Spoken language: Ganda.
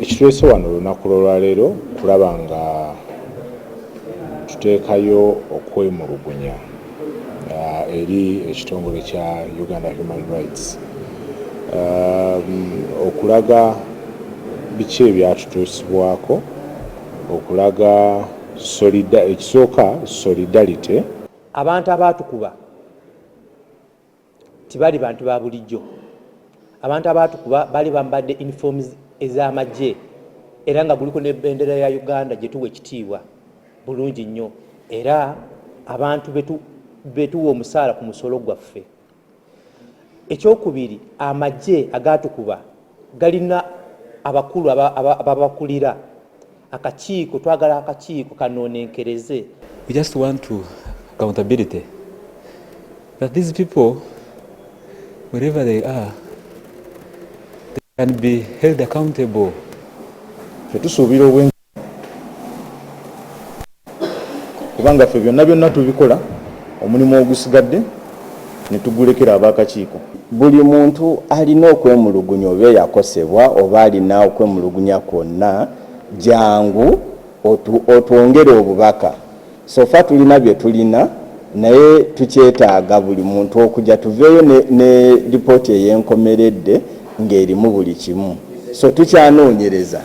Ekituleese wano olunaku lwaleero kulaba nga tuteekayo okwemulugunya eri ekitongole kya Uganda Human Rights okulaga biki ebyatutuusibwako, okulaga ekisooka solidarity. Abantu abaatukuba tibali bantu ba bulijjo. Abantu abaatukuba bali bambadde uniforms ez'amagye era nga guliko n'ebendera ya Uganda gye tuwa ekitiibwa bulungi nnyo, era abantu betuwa omusaala ku musolo gwaffe. Ekyokubiri, amagye agaatukuba galina abakulu ababakulira akakiiko, twagala akakiiko kano nenkereze. We just want to accountability that these people, wherever they are, they can be held accountable. Tetusuubira obwenkanya kubanga ffe byonna tubikola omulimu ogusigadde ne tugulekera ab'akakiiko. Buli muntu alina okwemulugunya oba yakosebwa oba alina okwemulugunya kwonna, jangu otwongere obubaka. Sofa tulina bye tulina naye tukyetaaga buli muntu okujja tuveeyo ne lipooti ey'enkomeredde ng'erimu buli kimu. So tukyanoonyereza.